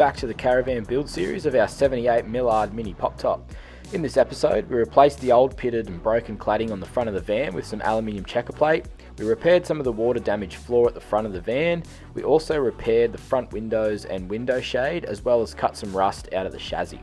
back to the Caravan build series of our 78 Millard Mini Pop Top. In this episode, we replaced the old pitted and broken cladding on the front of the van with some aluminium checker plate. We repaired some of the water damaged floor at the front of the van. We also repaired the front windows and window shade, as well as cut some rust out of the chassis.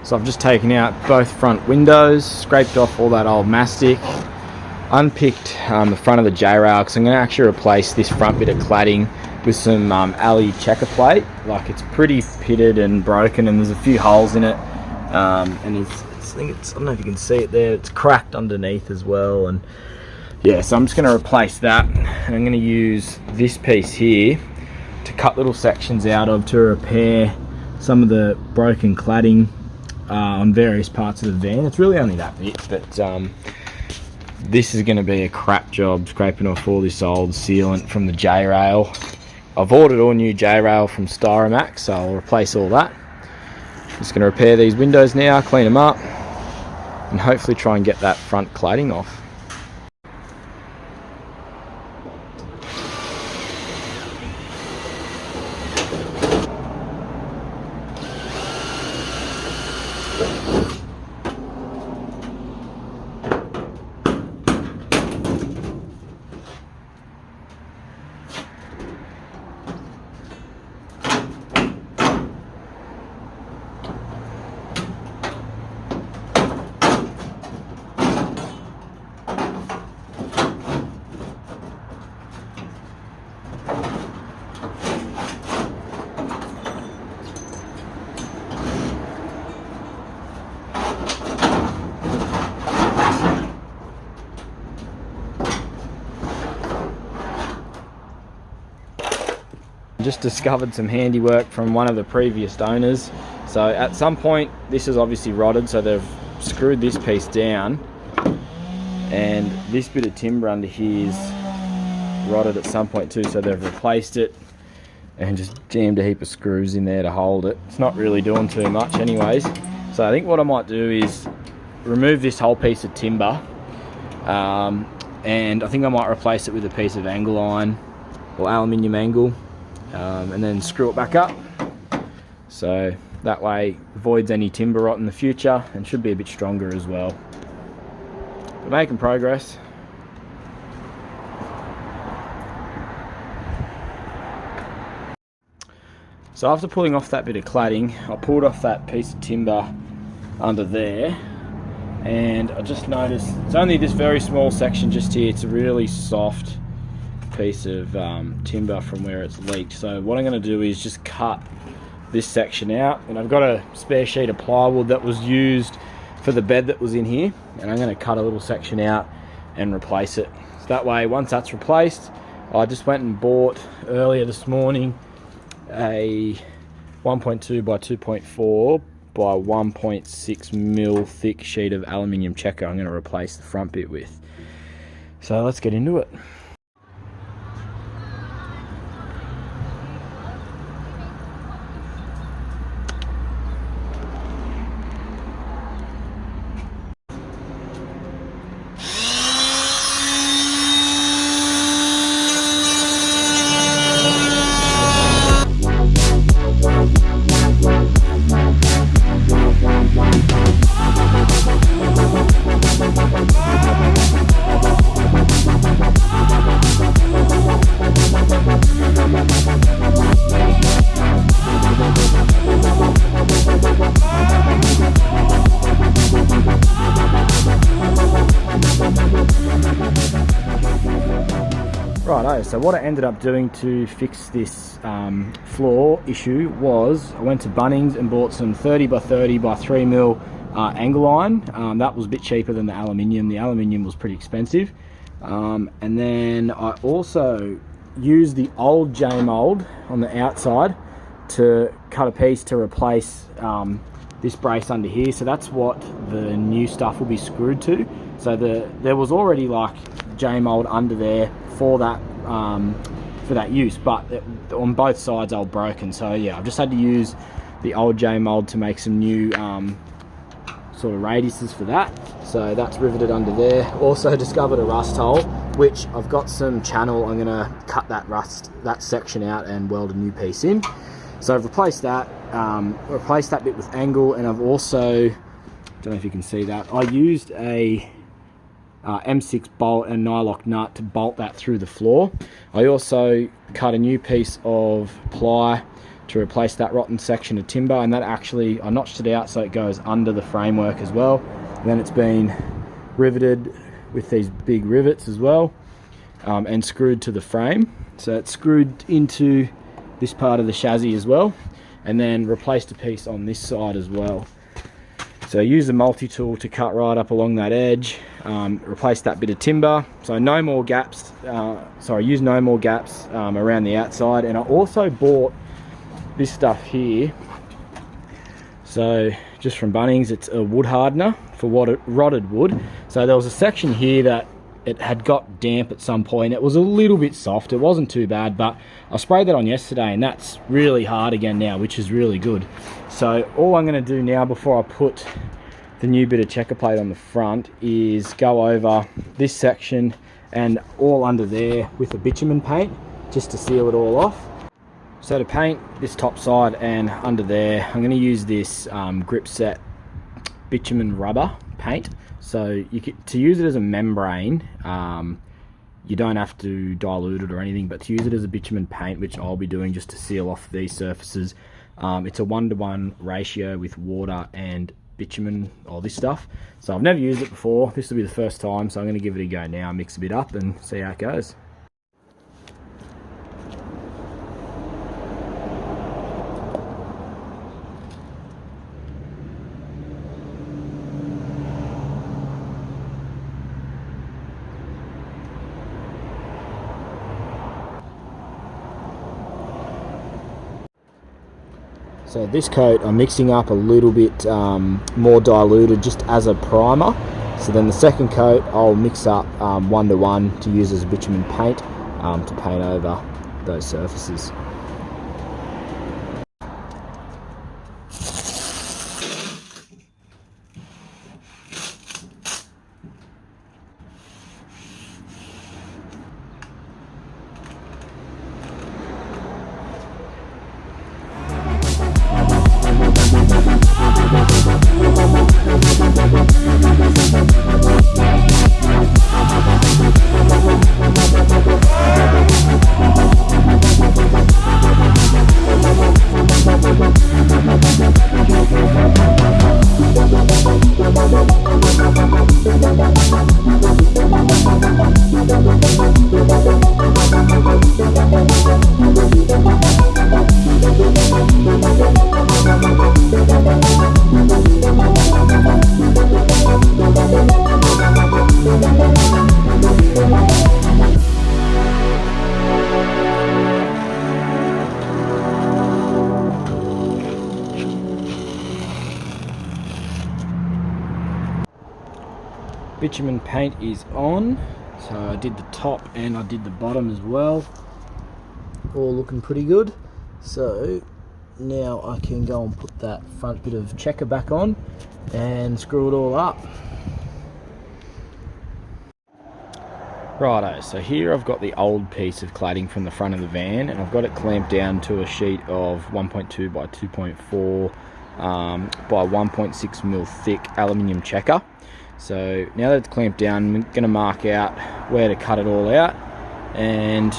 So I've just taken out both front windows, scraped off all that old mastic, unpicked the front of the J-rail, because I'm going to actually replace this front bit of cladding with some alley checker plate. Like, it's pretty pitted and broken, and there's a few holes in it, and I don't know if you can see it there, it's cracked underneath as well. And yeah, so I'm just going to replace that, and I'm going to use this piece here to cut little sections out of to repair some of the broken cladding on various parts of the van. It's really only that bit, but this is going to be a crap job scraping off all this old sealant from the J-rail. I've ordered all new J-rail from Styromax, so I'll replace all that. Just going to repair these windows now, clean them up, and hopefully try and get that front cladding off. Just discovered some handiwork from one of the previous owners. So at some point, this is obviously rotted, so they've screwed this piece down, and this bit of timber under here is rotted at some point too, so they've replaced it and just jammed a heap of screws in there to hold it. It's not really doing too much anyways, so I think what I might do is remove this whole piece of timber, and I think I might replace it with a piece of angle iron or aluminium angle, and then screw it back up, so that way avoids any timber rot in the future, and should be a bit stronger as well. But making progress. So after pulling off that bit of cladding, I pulled off that piece of timber under there, and I just noticed it's only this very small section just here. It's a really soft piece of timber from where it's leaked. So what I'm going to do is just cut this section out, and I've got a spare sheet of plywood that was used for the bed that was in here, and I'm going to cut a little section out and replace it. So that way, once that's replaced, I just went and bought earlier this morning a 1.2 by 2.4 by 1.6 mil thick sheet of aluminium checker I'm going to replace the front bit with. So let's get into it. Righto, so what I ended up doing to fix this floor issue was I went to Bunnings and bought some 30 by 30 by 3 mil angle iron. That was a bit cheaper than the aluminium. The aluminium was pretty expensive. And then I also used the old J mold on the outside to cut a piece to replace this brace under here. So that's what the new stuff will be screwed to. So there was already like J mold under there for that use, but on both sides they were broken. So yeah, I've just had to use the old J mold to make some new sort of radiuses for that. So that's riveted under there. Also discovered a rust hole, which I've got some channel. I'm gonna cut that section out and weld a new piece in. So I've replaced that bit with angle, and I've also, don't know if you can see that, I used a M6 bolt and nylock nut to bolt that through the floor. I also cut a new piece of ply to replace that rotten section of timber, and that actually, I notched it out so it goes under the framework as well. And then it's been riveted with these big rivets as well, and screwed to the frame. So it's screwed into this part of the chassis as well, and then replaced a piece on this side as well. So I used the multi-tool to cut right up along that edge, replace that bit of timber, so no more gaps. So I used no more gaps around the outside. And I also bought this stuff here, so just from Bunnings, it's a wood hardener for rotted wood. So there was a section here that it had got damp at some point. It was a little bit soft, it wasn't too bad, but I sprayed that on yesterday and that's really hard again now, which is really good. So all I'm going to do now before I put the new bit of checker plate on the front is go over this section and all under there with a bitumen paint, just to seal it all off. So to paint this top side and under there, I'm going to use this grip set bitumen rubber paint. So to use it as a membrane, you don't have to dilute it or anything, but to use it as a bitumen paint, which I'll be doing just to seal off these surfaces, it's a 1:1 ratio with water and bitumen, all this stuff. So I've never used it before, this will be the first time, so I'm going to give it a go now, mix a bit up and see how it goes. So this coat I'm mixing up a little bit more diluted just as a primer. So then the second coat I'll mix up 1:1 to use as a bitumen paint to paint over those surfaces. Bitumen paint is on, so I did the top and I did the bottom as well, all looking pretty good. So now I can go and put that front bit of checker back on and screw it all up. Righto, so here I've got the old piece of cladding from the front of the van, and I've got it clamped down to a sheet of 1.2 by 2.4 by 1.6 mil thick aluminium checker. So now that it's clamped down, I'm going to mark out where to cut it all out, and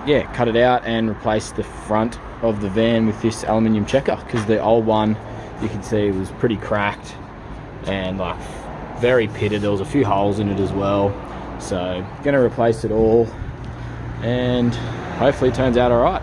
yeah, cut it out and replace the front of the van with this aluminium checker, because the old one, you can see, was pretty cracked and like very pitted. There was a few holes in it as well. So going to replace it all and hopefully it turns out all right.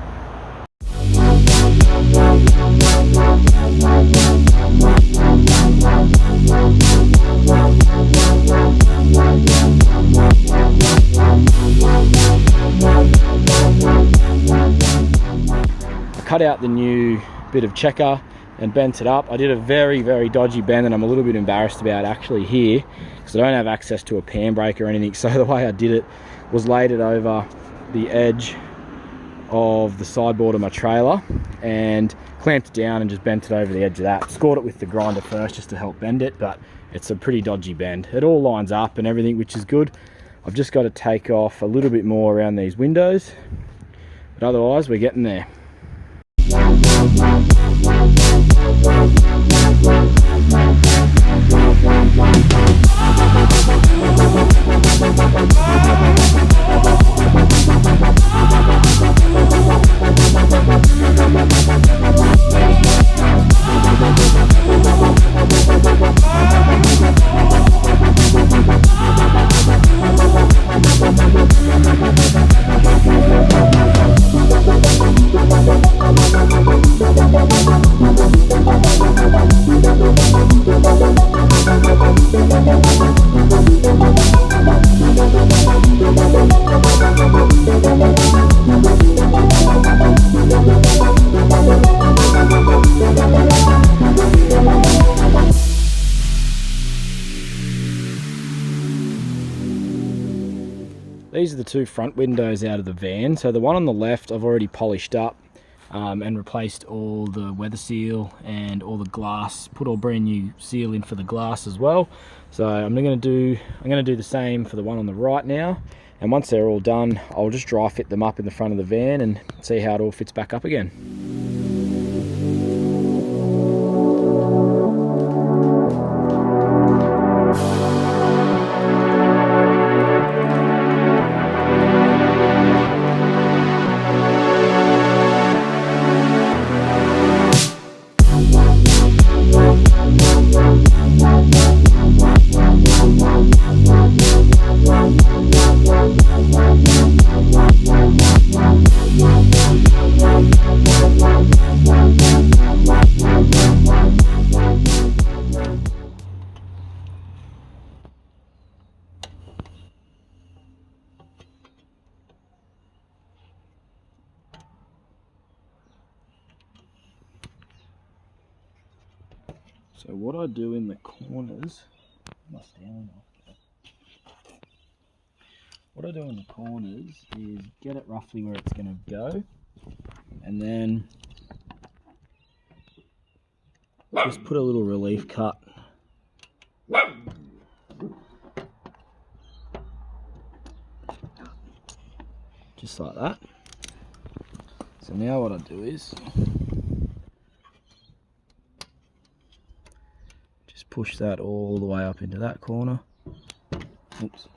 cut out the new bit of checker and bent it up. I did a very, very dodgy bend that I'm a little bit embarrassed about actually here, because I don't have access to a pan brake or anything. So the way I did it was laid it over the edge of the sideboard of my trailer and clamped it down and just bent it over the edge of that. Scored it with the grinder first just to help bend it, but it's a pretty dodgy bend. It all lines up and everything, which is good. I've just got to take off a little bit more around these windows, but otherwise we're getting there. These are the two front windows out of the van. So the one on the left I've already polished up and replaced all the weather seal and all the glass, put all brand new seal in for the glass as well. So I'm going to do the same for the one on the right now, and once they're all done I'll just dry fit them up in the front of the van and see how it all fits back up again. So what I do in the corners, is get it roughly where it's going to go, and then just put a little relief cut just like that. So now what I do is push that all the way up into that corner. Oops.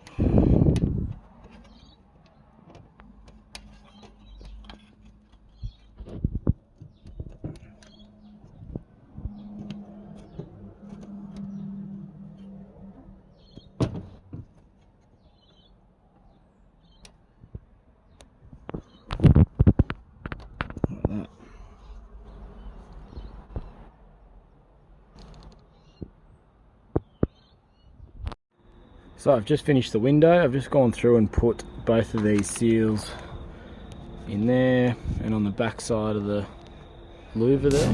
Like that. So I've just finished the window. I've just gone through and put both of these seals in there and on the back side of the louver there.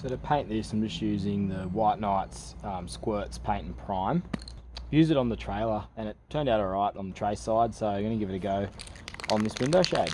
So to paint this, I'm just using the White Knights Squirts Paint and Prime. Used it on the trailer and it turned out alright on the tray side, so I'm going to give it a go on this window shade.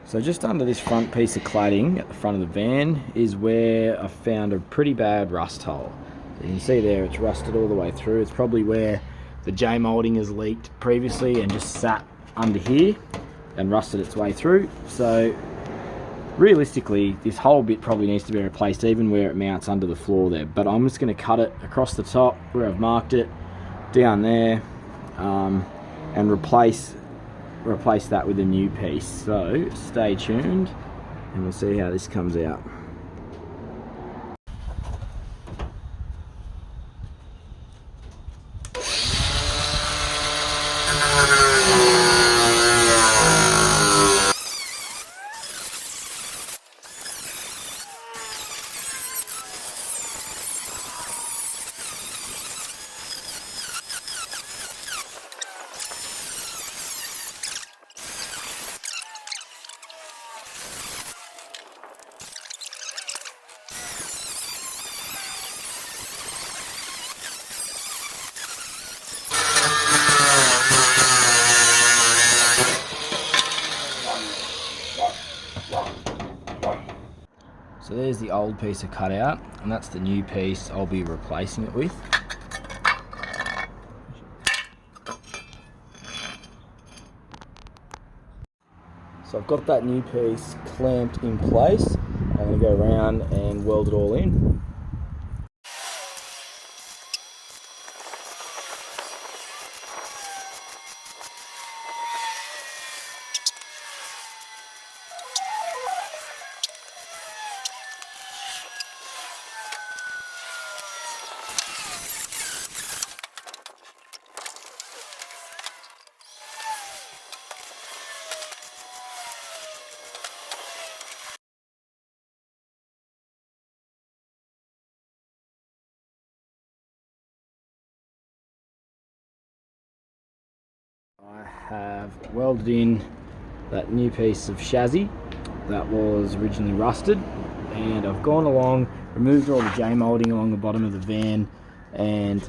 So just under this front piece of cladding at the front of the van is where I found a pretty bad rust hole. So you can see there it's rusted all the way through. It's probably where the J moulding has leaked previously and just sat under here and rusted its way through. So realistically, this whole bit probably needs to be replaced, even where it mounts under the floor there. But I'm just going to cut it across the top where I've marked it, down there, and replace that with a new piece. So stay tuned and we'll see how this comes out. So there's the old piece of cutout, and that's the new piece I'll be replacing it with. So I've got that new piece clamped in place. I'm going to go around and weld it all in. I have welded in that new piece of chassis that was originally rusted, and I've gone along, removed all the J moulding along the bottom of the van, and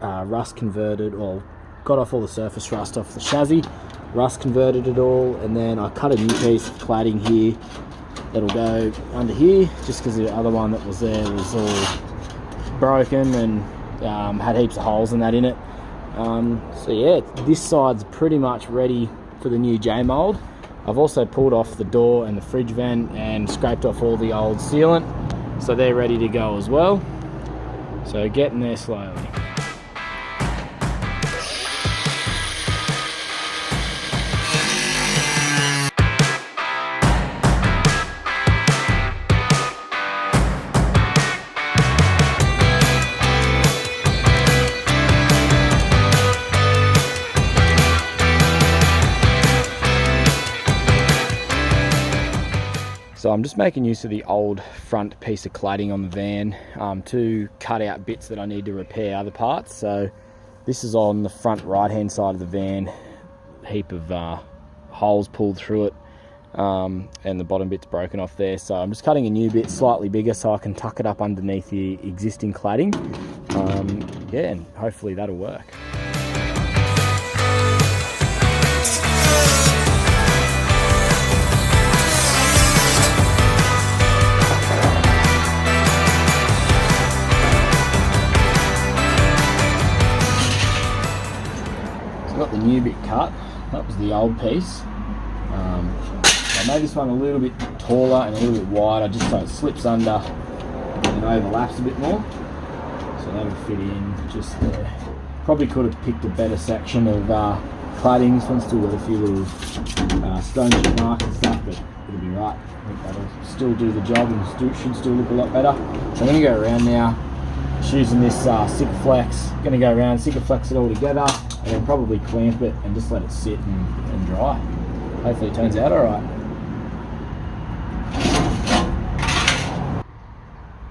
rust converted, or got off all the surface rust off the chassis, rust converted it all, and then I cut a new piece of cladding here that'll go under here, just because the other one that was there was all broken and had heaps of holes and that in it. So yeah, this side's pretty much ready for the new J mould. I've also pulled off the door and the fridge vent and scraped off all the old sealant, so they're ready to go as well. So getting there slowly. So I'm just making use of the old front piece of cladding on the van to cut out bits that I need to repair other parts. So this is on the front right hand side of the van, a heap of holes pulled through it, and the bottom bit's broken off there. So I'm just cutting a new bit slightly bigger so I can tuck it up underneath the existing cladding. Yeah, and hopefully that'll work. Got the new bit cut. That was the old piece. I made this one a little bit taller and a little bit wider, just so it slips under and overlaps a bit more. So that'll fit in just there. Probably could have picked a better section of cladding. This one's still got a few little stone chip marks and stuff, but it'll be right. I think that'll still do the job and should still look a lot better. So I'm going to go around now, just using this Sikaflex. Going to go around, Sikaflex it all together, and then probably clamp it and just let it sit and dry. Hopefully it turns out alright.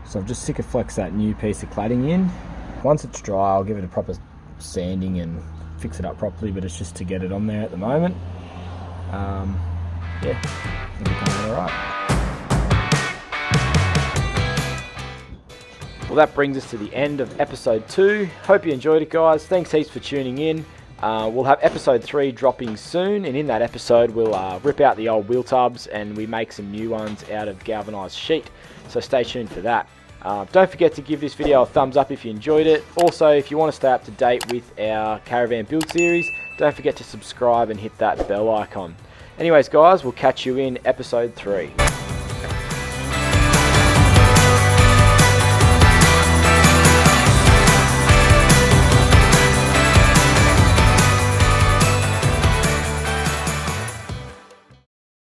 So I've just Sikaflexed that new piece of cladding in. Once it's dry, I'll give it a proper sanding and fix it up properly, but it's just to get it on there at the moment. Yeah, I think it's coming alright. Well, that brings us to the end of episode 2. Hope you enjoyed it, guys. Thanks heaps for tuning in. We'll have episode 3 dropping soon, and in that episode we'll rip out the old wheel tubs and we make some new ones out of galvanised sheet, so stay tuned for that. Don't forget to give this video a thumbs up if you enjoyed it. Also, if you want to stay up to date with our Caravan build series, don't forget to subscribe and hit that bell icon. Anyways guys, we'll catch you in episode 3.